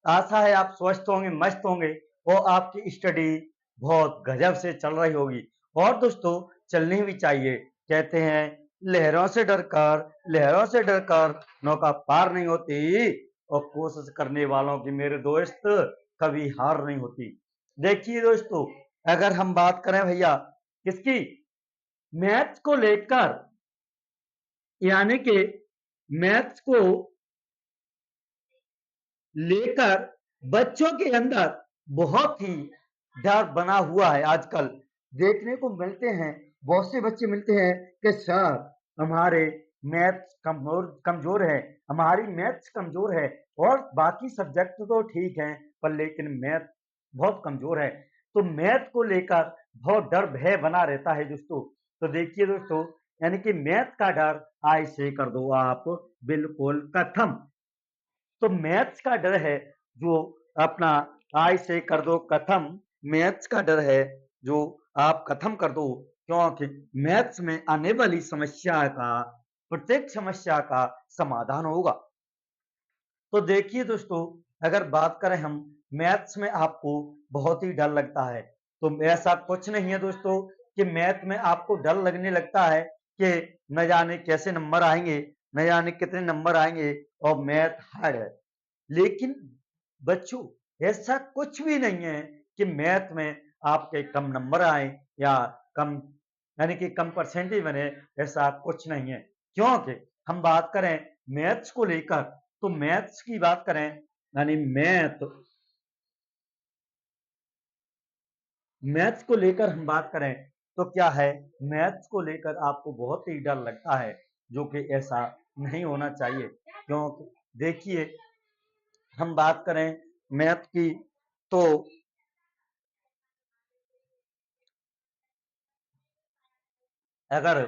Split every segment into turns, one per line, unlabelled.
आशा है आप स्वस्थ होंगे, मस्त होंगे और आपकी स्टडी बहुत गजब से चल रही होगी। और दोस्तों चलनी भी चाहिए। कहते हैं लहरों से डरकर नौका पार नहीं होती और कोशिश करने वालों की मेरे दोस्त कभी हार नहीं होती। देखिए दोस्तों, अगर हम बात करें भैया किसकी, मैथ्स को लेकर, यानी कि मैथ्स को लेकर बच्चों के अंदर बहुत ही डर बना हुआ है। आजकल देखने को मिलते हैं, बहुत से बच्चे मिलते हैं कि सर हमारे मैथ्स कमजोर कमजोर है, हमारी मैथ्स कमजोर है और बाकी सब्जेक्ट तो ठीक है पर लेकिन मैथ बहुत कमजोर है। तो मैथ को लेकर बहुत डर भय बना रहता है दोस्तों। तो देखिए दोस्तों, यानी कि मैथ का डर आज से कर दो आप बिल्कुल खत्म। तो मैथ्स का डर है जो अपना आज से कर दो खत्म। मैथ्स का डर है जो आप खत्म कर दो, क्योंकि मैथ्स में आने वाली समस्या का, प्रत्येक समस्या का समाधान होगा। तो देखिए दोस्तों, अगर बात करें हम मैथ्स में आपको बहुत ही डर लगता है, तो ऐसा कुछ नहीं है दोस्तों कि मैथ में आपको डर लगने लगता है कि न जाने कैसे नंबर आएंगे, न जाने कितने नंबर आएंगे और मैथ हार्ड है। लेकिन बच्चों, ऐसा कुछ भी नहीं है कि मैथ में आपके कम नंबर आए या कम, यानी कि कम परसेंटेज बने। ऐसा कुछ नहीं है, क्योंकि हम बात करें मैथ्स को लेकर, तो मैथ्स की बात करें, यानी मैथ्स को लेकर हम बात करें तो क्या है, मैथ्स को लेकर आपको बहुत ही डर लगता है, जो कि ऐसा नहीं होना चाहिए। क्योंकि देखिए, हम बात करें मैथ की, तो अगर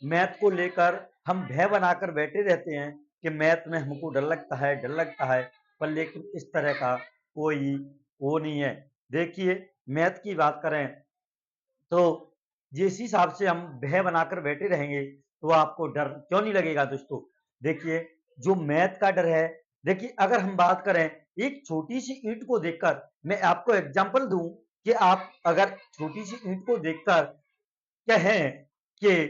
मैथ को लेकर हम भय बनाकर बैठे रहते हैं कि मैथ में हमको डर लगता है, पर लेकिन इस तरह का कोई वो नहीं है। देखिए, मैथ की बात करें तो जिस हिसाब से हम भय बनाकर बैठे रहेंगे तो आपको डर क्यों नहीं लगेगा दोस्तों। देखिए, जो मैथ का डर है, देखिए अगर हम बात करें एक छोटी सी ईंट को देखकर, मैं आपको एग्जांपल दूं कि आप अगर छोटी सी ईंट को देखकर कहें कि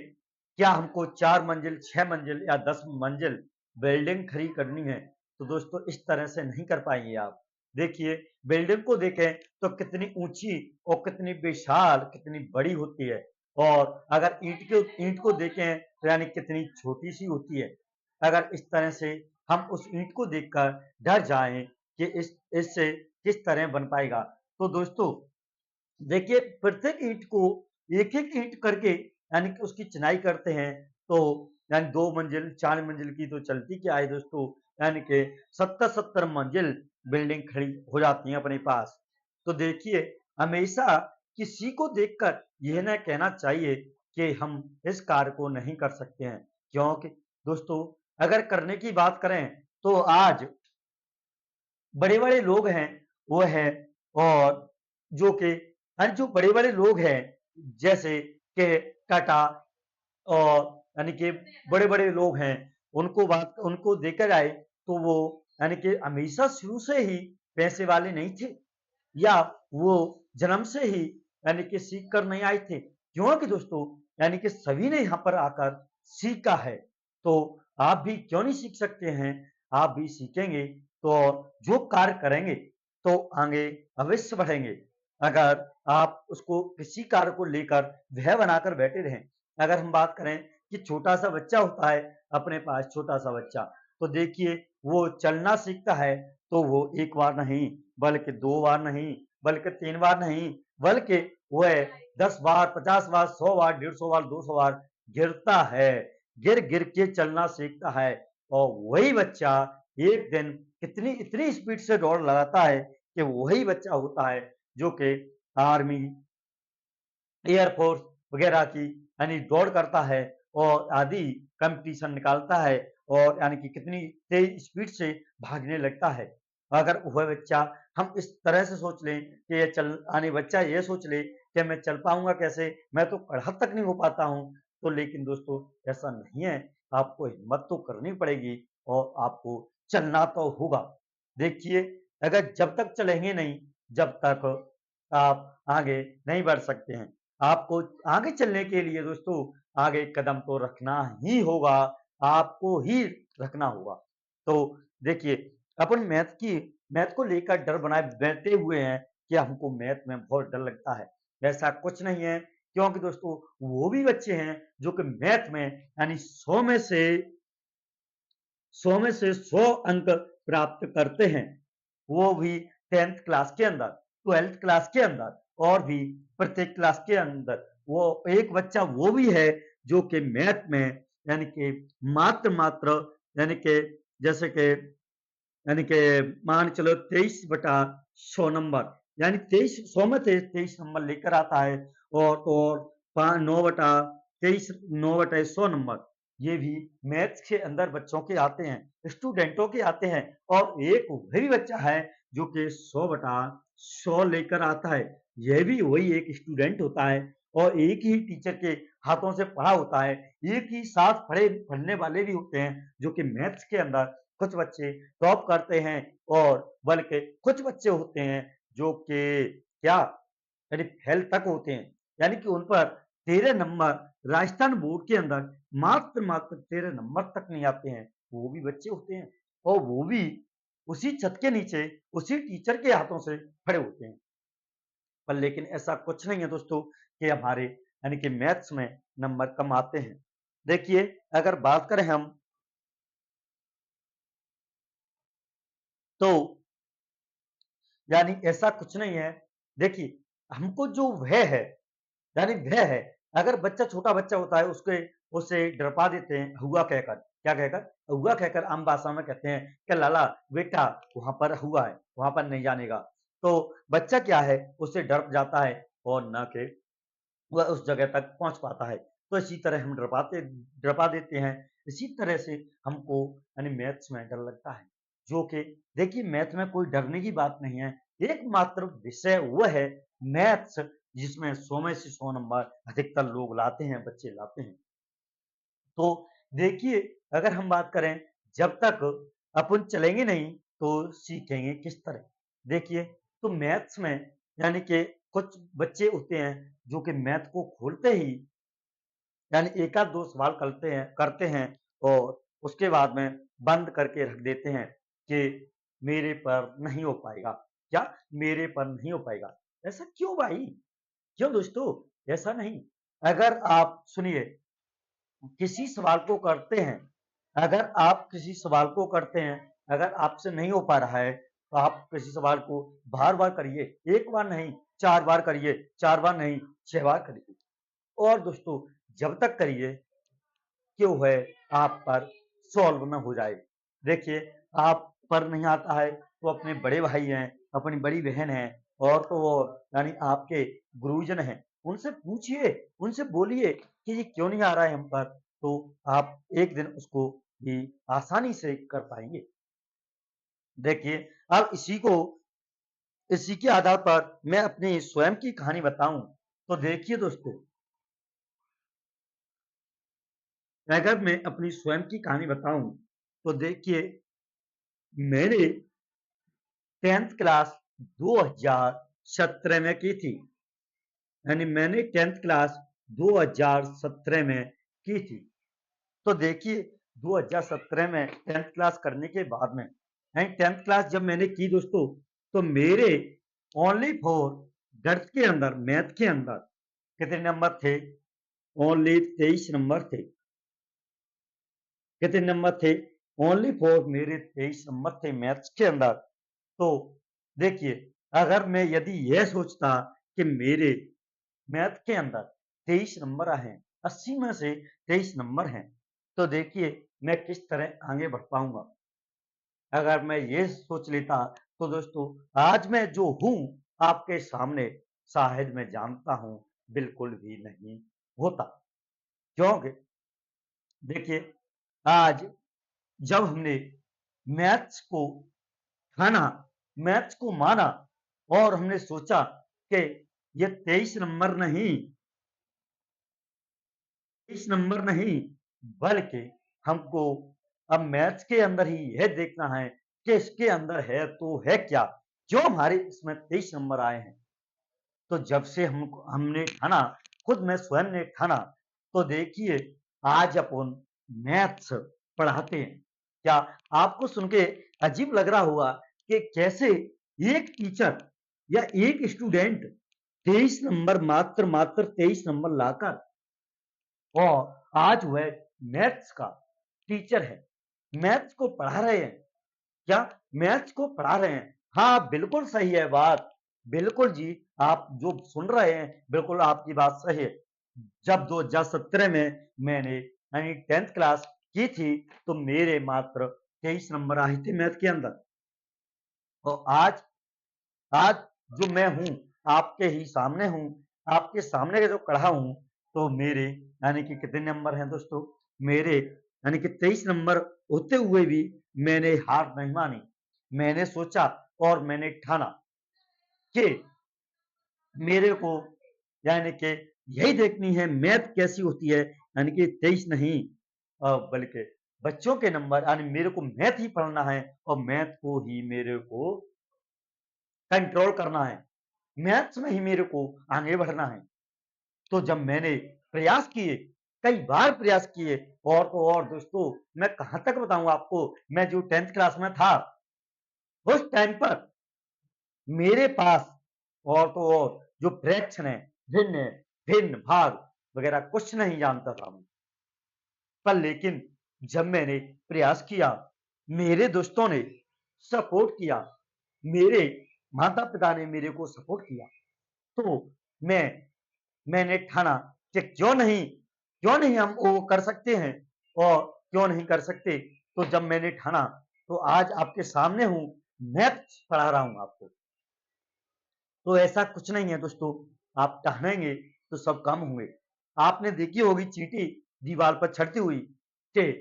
क्या हमको 4 मंजिल, 6 मंजिल या 10 मंजिल बिल्डिंग खड़ी करनी है, तो दोस्तों इस तरह से नहीं कर पाएंगे आप। देखिए, बिल्डिंग को देखें तो कितनी ऊंची और कितनी विशाल, कितनी बड़ी होती है, और अगर ईंट को देखें तो यानी कितनी छोटी सी होती है। अगर इस तरह से हम उस ईंट को देखकर डर जाएं कि इस इससे किस तरह बन पाएगा, तो दोस्तों देखिए प्रत्येक ईंट को एक एक ईंट करके, यानी कि उसकी चिनाई करते हैं, तो यानी 2 मंजिल 4 मंजिल की तो चलती क्या है दोस्तों, यानी कि 70-70 मंजिल बिल्डिंग खड़ी हो जाती है अपने पास। तो देखिए, हमेशा किसी को देखकर यह ना कहना चाहिए कि हम इस कार्य को नहीं कर सकते हैं, क्योंकि दोस्तों अगर करने की बात करें तो आज बड़े बड़े लोग हैं वो है, और जो कि जो बड़े बड़े लोग हैं जैसे कि टाटा, और यानी कि बड़े बड़े लोग हैं, उनको देखा जाए तो वो यानी कि हमेशा शुरू से ही पैसे वाले नहीं थे, या वो जन्म से ही यानी कि सीख कर नहीं आए थे। क्योंकि दोस्तों यानी कि सभी ने यहाँ पर आकर सीखा है, तो आप भी क्यों नहीं सीख सकते हैं। आप भी सीखेंगे तो जो कार्य करेंगे तो आगे अवश्य बढ़ेंगे। अगर आप उसको किसी कार्य को लेकर भय बनाकर बैठे रहें, अगर हम बात करें कि छोटा सा बच्चा होता है, अपने पास छोटा सा बच्चा, तो देखिए वो चलना सीखता है तो वो एक बार नहीं, बल्कि 2 बार नहीं, बल्कि 3 बार नहीं, बल्कि वह 10 बार, 50 बार, 100 बार, 150 बार, 200 बार गिरता है। गिर गिर के चलना सीखता है, और वही बच्चा एक दिन कितनी इतनी स्पीड से दौड़ लगाता है कि वही बच्चा होता है जो कि आर्मी, एयरफोर्स वगैरह की यानी दौड़ करता है और आदि कंपटीशन निकालता है, और यानी कि कितनी तेज स्पीड से भागने लगता है। अगर वह बच्चा, हम इस तरह से सोच लें कि ये चल यानी बच्चा ये सोच ले कि मैं चल पाऊंगा कैसे, मैं तो पढ़ा तक नहीं हो पाता हूं, तो लेकिन दोस्तों ऐसा नहीं है। आपको हिम्मत तो करनी पड़ेगी और आपको चलना तो होगा। देखिए, अगर जब तक चलेंगे नहीं, जब तक आप आगे नहीं बढ़ सकते हैं। आपको आगे चलने के लिए दोस्तों आगे कदम तो रखना ही होगा, आपको ही रखना होगा। तो देखिए, अपन मैथ को लेकर डर बनाए बैठे हुए हैं कि हमको मैथ में बहुत डर लगता है। ऐसा कुछ नहीं है, क्योंकि दोस्तों वो भी बच्चे हैं जो कि मैथ में यानी 100 में से 100 अंक प्राप्त करते हैं। वो भी 10th क्लास के अंदर, 12th क्लास के अंदर और भी प्रत्येक क्लास के अंदर। वो एक बच्चा वो भी है जो कि मैथ में यानी कि मात्र यानी कि जैसे कि यानी कि मान चलो 23/100 नंबर, यानी 23 100 में से 23 नंबर लेकर आता है। और 9/100 नंबर ये भी मैथ्स के अंदर बच्चों के आते हैं, स्टूडेंटों के आते हैं। और एक वही बच्चा है जो कि 100/100 लेकर आता है, यह भी वही एक स्टूडेंट होता है और एक ही टीचर के हाथों से पढ़ा होता है। एक ही साथ पढ़ने वाले भी होते हैं जो कि मैथ्स के अंदर कुछ बच्चे टॉप करते हैं और बल्कि कुछ बच्चे होते हैं जो कि क्या यानी फेल तक होते हैं, यानी कि उन पर 13 नंबर राजस्थान बोर्ड के अंदर मात्र 13 नंबर तक नहीं आते हैं। वो भी बच्चे होते हैं और वो भी उसी छत के नीचे उसी टीचर के हाथों से खड़े होते हैं। पर लेकिन ऐसा कुछ नहीं है दोस्तों कि हमारे यानी कि मैथ्स में नंबर कम आते हैं। देखिए, अगर बात करें हम तो यानी ऐसा कुछ नहीं है। देखिए, हमको जो भय है, यानी भय है, अगर बच्चा छोटा बच्चा होता है उसे डरपा देते हैं हुआ कहकर। क्या कहकर? हुआ कहकर आम भाषा में कहते हैं कि लाला बेटा वहाँ पर हुआ है, वहाँ पर नहीं जाने का। तो बच्चा क्या है, उससे डर जाता है और ना कि वह उस जगह तक पहुँच पाता है। तो इसी तरह हम डरपा देते हैं। इसी तरह से हमको यानी मैथ्स में डर लगता है, जो कि देखिए मैथ में कोई डरने की बात नहीं है। एकमात्र विषय वो है मैथ्स, जिसमें 100 में से 100 नंबर अधिकतर लोग लाते हैं, बच्चे लाते हैं। तो देखिए, अगर हम बात करें, जब तक अपन चलेंगे नहीं तो सीखेंगे किस तरह। देखिए, तो मैथ्स में यानी कि कुछ बच्चे होते हैं जो कि मैथ को खोलते ही यानी एक आध दो सवाल करते हैं और उसके बाद में बंद करके रख देते हैं कि मेरे पर नहीं हो पाएगा। क्या? मेरे पर नहीं हो पाएगा। ऐसा क्यों भाई? क्यों दोस्तों? ऐसा नहीं। अगर आप सुनिए, किसी सवाल को करते हैं, अगर आप किसी सवाल को करते हैं, अगर आपसे नहीं हो पा रहा है, तो आप किसी सवाल को बार-बार करिए, 1 बार नहीं, 4 बार करिए, 4 बार नहीं, 6 बार करिए। और दोस्तों, जब तक करिए कि वह आप पर सॉल्व ना हो जाए। देखिए, आप पर नहीं आता है तो अपने बड़े भाई हैं, अपनी बड़ी बहन है और तो और यानी आपके गुरुजन हैं, उनसे पूछिए, उनसे बोलिए कि ये क्यों नहीं आ रहा है हम पर, तो आप एक दिन उसको भी आसानी से कर पाएँगे। देखिए, अब इसी के आधार पर मैं अपनी स्वयं की कहानी बताऊँ, तो देखिए दोस्तों, अगर मैं अपनी स्वयं की कहानी बताऊँ, तो देखिए मैंने 10th क्लास 2017 में की थी। यानी मैंने 10th क्लास 2017 में की थी। तो देखिए 2017 में 10th क्लास करने के बाद में यानी 10th क्लास जब मैंने की दोस्तों, तो मेरे ओनली फॉर गणित के अंदर, मैथ के अंदर कितने नंबर थे? ओनली 23 नंबर थे। कितने नंबर थे? ओनली फॉर मेरे 23 नंबर थे मैथ्स के अंदर। तो देखिए, अगर मैं यदि यह सोचता कि मेरे मैथ के अंदर 23 नंबर हैं, 80 में से 23 नंबर हैं, तो देखिए मैं किस तरह आगे बढ़ पाऊंगा। अगर मैं ये सोच लेता तो दोस्तों आज मैं जो हूं आपके सामने, शायद मैं जानता हूं बिल्कुल भी नहीं होता। क्योंकि देखिए, आज जब हमने मैथ्स को ठाना, मैथ्स को माना और हमने सोचा कि ये 23 नंबर नहीं, बल्कि हमको अब मैथ्स के अंदर ही यह देखना है कि इसके अंदर है तो है क्या? क्यों हमारे इसमें 23 नंबर आए हैं? तो जब से हमने ठाना, खुद मैं स्वयं ने ठाना, तो देखिए आज अपन मैथ्स पढ़ाते हैं। क्या आपको सुन के अजीब लग रहा होगा कि कैसे एक टीचर या एक स्टूडेंट 23 नंबर मात्र 23 नंबर लाकर और आज वह मैथ्स का टीचर है, मैथ्स को पढ़ा रहे हैं। क्या मैथ्स को पढ़ा रहे हैं? हाँ, बिल्कुल सही है बात। बिल्कुल जी, आप जो सुन रहे हैं, बिल्कुल आपकी बात सही है। जब 2017 में मैंने यानी 10th क्लास की थी, तो मेरे मात्र 23 नंबर आए थे मैथ के अंदर। और आज आज जो मैं हूँ, आपके ही सामने हूँ, आपके सामने जो खड़ा हूँ, तो मेरे यानी कि कितने नंबर हैं दोस्तों? मेरे यानी कि 23 नंबर होते हुए भी मैंने हार नहीं मानी। मैंने सोचा और मैंने ठाना कि मेरे को यानी कि यही देखनी है मैथ कैसी होती है, यानी कि 23 नहीं बल्कि बच्चों के नंबर यानी मेरे को मैथ ही पढ़ना है और मैथ को ही मेरे को कंट्रोल करना है। मैथ्स में ही मेरे को आगे बढ़ना है। तो जब मैंने प्रयास किए, कई बार प्रयास किए और तो और दोस्तों मैं कहाँ तक बताऊँ आपको, मैं जो 10th क्लास में था, उस टाइम पर मेरे पास और तो और जो फ्रैक्शन है, भिन्न है, भिन्न, भाग वगैरह कुछ नहीं जानता था मैं। पर लेकिन जब मैंने प्रयास किया, मेरे दोस्तों ने सपोर्ट किया, मेरे माता-पिता ने मेरे को सपोर्ट किया, तो मैंने ठाना कि क्यों नहीं हम वो कर सकते हैं और क्यों नहीं कर सकते। तो जब मैंने ठाना, तो आज आपके सामने हूँ, मैथ्स पढ़ा रहा हूँ आपको। तो ऐसा कुछ नहीं है दोस्तों, आप टहलेंगे तो सब काम होंगे। आपने देखी होगी चींटी दीवार पर चढ़ती हुई कि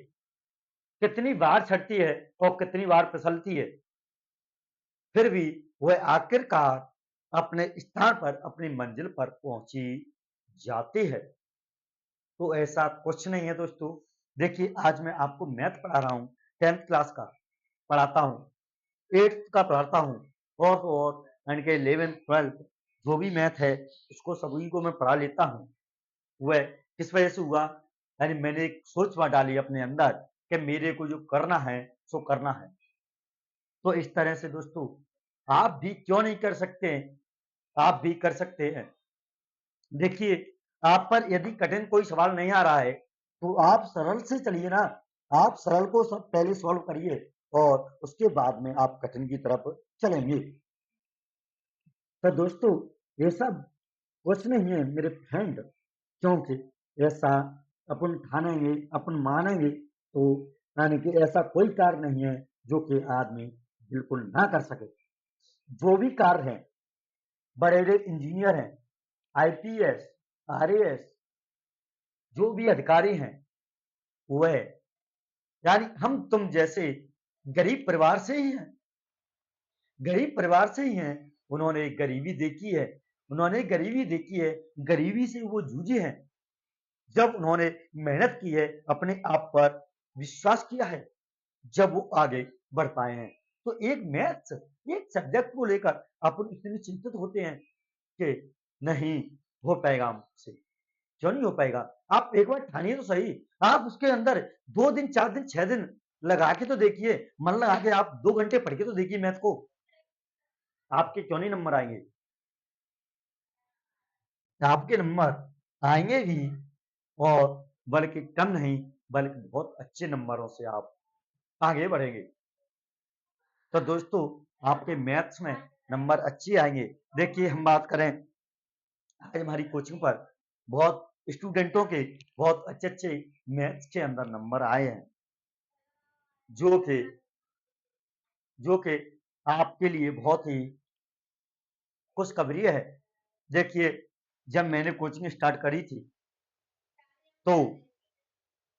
कितनी बार चढ़ती है और कितनी बार फिसलती है, फिर भी वह आखिरकार अपने स्थान पर, अपनी मंजिल पर पहुंची जाती है। तो ऐसा कुछ नहीं है दोस्तों। देखिए आज मैं आपको मैथ पढ़ा रहा हूँ, 10th क्लास का पढ़ाता हूँ, 8th का पढ़ाता हूँ और यानी कि 11th 12th जो भी मैथ है उसको सभी को मैं पढ़ा लेता हूँ। वह किस वजह से हुआ, यानी मैंने एक सोच डाली अपने अंदर कि मेरे को जो करना है सो करना है। तो इस तरह से दोस्तों आप भी क्यों नहीं कर सकते हैं, आप भी कर सकते हैं। देखिए आप पर यदि कठिन कोई सवाल नहीं आ रहा है तो आप सरल से चलिए ना, आप सरल को सब पहले सॉल्व करिए और उसके बाद में आप कठिन की तरफ चलेंगे। तो दोस्तों ये सब कुछ नहीं है मेरे फ्रेंड, क्योंकि ऐसा अपन ठानेंगे, अपन मानेंगे तो यानी कि ऐसा कोई कार्य नहीं है जो कि आदमी बिल्कुल ना कर सके। जो भी कार्य है, बड़े बड़े इंजीनियर हैं, आईपीएस, आरएएस, जो भी अधिकारी हैं, वह यानी हम तुम जैसे गरीब परिवार से ही हैं, गरीब परिवार से ही हैं। उन्होंने गरीबी देखी है, उन्होंने गरीबी देखी है, गरीबी से वो जूझे हैं। जब उन्होंने मेहनत की है, अपने आप पर विश्वास किया है, जब वो आगे बढ़ पाए हैं। तो एक मैथ्स, एक सब्जेक्ट को लेकर अपन इतने चिंतित होते हैं कि नहीं हो पाएगा हमसे, क्यों नहीं हो पाएगा? आप एक बार ठानिए तो सही, आप उसके अंदर 2 दिन, 4 दिन, 6 दिन लगा के तो देखिए, मन लगा के आप 2 घंटे पढ़ के तो देखिए मैथ को, आपके क्यों नहीं नंबर आएँगे? आपके नंबर आएँगे भी और बल्कि कम नहीं, बल्कि बहुत अच्छे नंबरों से आप आगे बढ़ेंगे। तो दोस्तों, आपके मैथ्स में नंबर अच्छे आएँगे। देखिए हम बात करें आज हमारी कोचिंग पर बहुत स्टूडेंटों के बहुत अच्छे-अच्छे मैथ्स के अंदर नंबर आए हैं, जो कि जो कि आपके लिए बहुत ही खुशखबरी है। देखिए, जब मैंने कोचिंग स्टार्ट करी थी, तो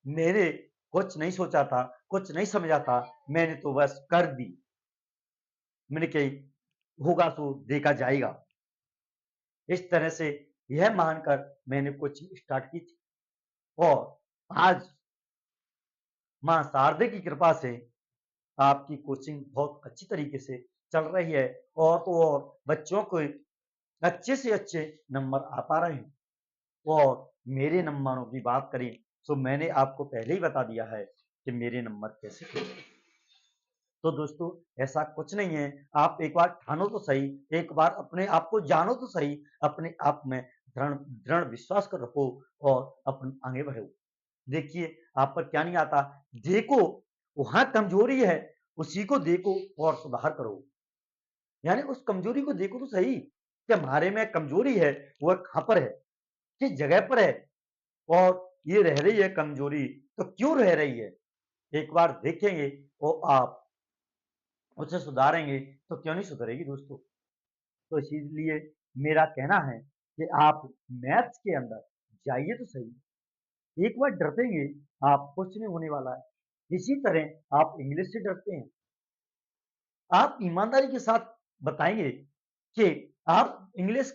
मैंने कुछ नहीं सोचा था, कुछ नहीं समझा था, मैंने तो बस कर दी। मैंने कही होगा तो देखा जाएगा। इस तरह से यह मानकर मैंने कोचिंग स्टार्ट की थी और आज माँ शारदे की कृपा से आपकी कोचिंग बहुत अच्छी तरीके से चल रही है और तो और बच्चों को अच्छे से अच्छे नंबर आ पा रहे हैं। और मेरे नंबरों की बात करें तो मैंने आपको पहले ही बता दिया है कि मेरे नंबर कैसे थे। तो दोस्तों ऐसा कुछ नहीं है, आप एक बार ठानो तो सही, एक बार अपने आप को जानो तो सही, अपने आप में दृढ़ दृढ़ विश्वास कर रखो और अपन आगे बढ़ो। देखिए आप पर क्या नहीं आता, देखो वहाँ कमजोरी है, उसी को देखो और सुधार करो। यानी उस कमजोरी को देखो तो सही कि हमारे में कमजोरी है, वह कहाँ पर है, किस जगह पर है और ये रह रही है कमजोरी तो क्यों रह रही है? एक बार देखेंगे और आप उसे सुधारेंगे तो क्यों नहीं सुधरेगी दोस्तों। तो इसीलिए मेरा कहना है कि आप मैथ्स के अंदर जाइए तो सही। एक बार डरतेंगे आप कुछ नहीं होने वाला है। इसी तरह आप इंग्लिश से डरते हैं, आप ईमानदारी के साथ बताएंगे कि आप इंग्लिश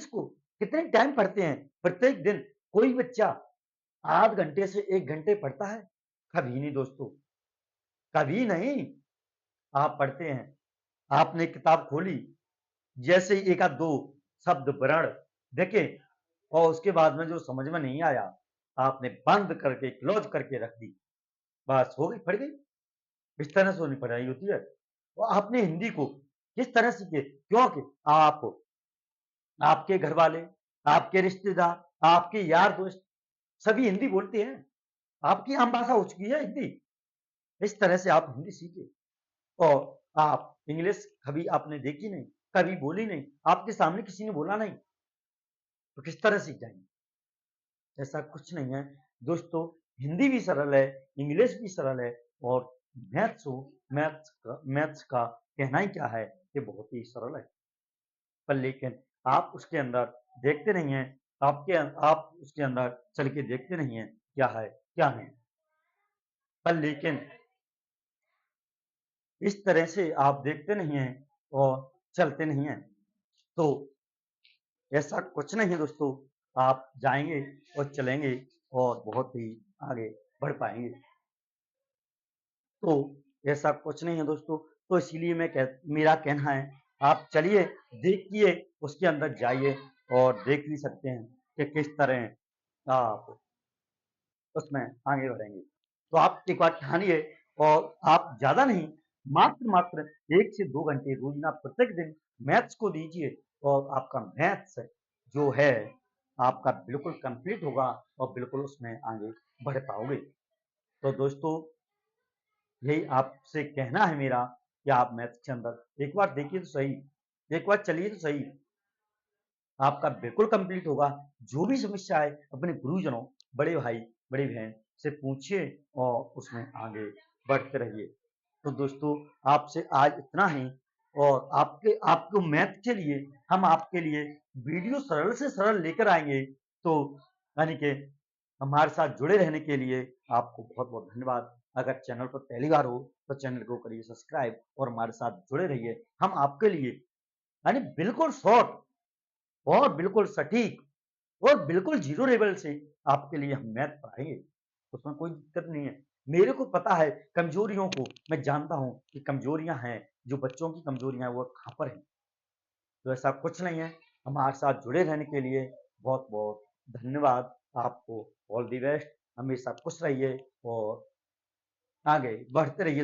को कितने टाइम पढ़ते हैं प्रत्येक दिन। कोई बच्चा आध घंटे से 1 घंटे पढ़ता है? कभी नहीं दोस्तों, कभी नहीं। आप पढ़ते हैं, आपने किताब खोली, जैसे ही एक आध दो शब्द वर्ण देखे और उसके बाद में जो समझ में नहीं आया आपने बंद करके क्लोज करके रख दी, बस हो गई, पढ़ गई। इस तरह से नहीं पढ़ाई होती है। और आपने हिंदी को किस तरह सीखे, क्योंकि आप, आपके घर वाले, आपके रिश्तेदार, आपके यार दोस्त सभी हिंदी बोलते हैं, आपकी आम भाषा हो चुकी है हिंदी। इस तरह से आप हिंदी सीखे और आप इंग्लिश कभी आपने देखी नहीं, कभी बोली नहीं, आपके सामने किसी ने बोला नहीं, तो किस तरह सीख जाएंगे? ऐसा कुछ नहीं है दोस्तों। हिंदी भी सरल है, इंग्लिश भी सरल है और मैथ्स हो, मैथ्स का कहना ही क्या है, ये बहुत ही सरल है। पर लेकिन आप उसके अंदर देखते नहीं हैं, आप उसके अंदर चल के देखते नहीं हैं क्या है क्या नहीं। पर लेकिन इस तरह से आप देखते नहीं हैं और चलते नहीं हैं, तो ऐसा कुछ नहीं है दोस्तों। आप जाएंगे और चलेंगे और बहुत ही आगे बढ़ पाएंगे। तो ऐसा कुछ नहीं है दोस्तों। तो इसीलिए मेरा कहना है, आप चलिए, देखिए, उसके अंदर जाइए और देख भी सकते हैं कि किस तरह आप उसमें आगे बढ़ेंगे। तो आप एक बार ठानिए और आप ज़्यादा नहीं, मात्र 1 से 2 घंटे रोज़ाना प्रत्येक दिन मैथ्स को दीजिए और आपका मैथ्स जो है, आपका बिल्कुल कंप्लीट होगा और बिल्कुल उसमें आगे बढ़ पाओगे। तो दोस्तों यही आपसे कहना है मेरा कि आप मैथ्स के अंदर एक बार देखिए तो सही, एक बार चलिए तो सही, आपका बिल्कुल कंप्लीट होगा। जो भी समस्या है अपने गुरुजनों, बड़े भाई, बड़ी बहन से पूछिए और उसमें आगे बढ़ते रहिए। तो दोस्तों आपसे आज इतना ही और आपको मैथ के लिए हम आपके लिए वीडियो सरल से सरल लेकर आएंगे। तो यानी कि हमारे साथ जुड़े रहने के लिए आपको बहुत-बहुत धन्यवाद। अगर चैनल पर पहली बार हो तो चैनल को करिए सब्सक्राइब और हमारे साथ जुड़े रहिए। हम आपके लिए यानी बिल्कुल शॉर्ट और बिल्कुल सटीक और बिल्कुल जीरो लेवल से आपके लिए हम मैथ पढ़ाएंगे, उसमें कोई दिक्कत नहीं है। मेरे को पता है कमजोरियों को, मैं जानता हूं कि कमजोरियां हैं, जो बच्चों की कमजोरियां हैं वो कहां पर हैं। तो ऐसा कुछ नहीं है। हमारे साथ जुड़े रहने के लिए बहुत बहुत धन्यवाद। आपको ऑल द बेस्ट, हमेशा खुश रहिए और आगे बढ़ते रहिए।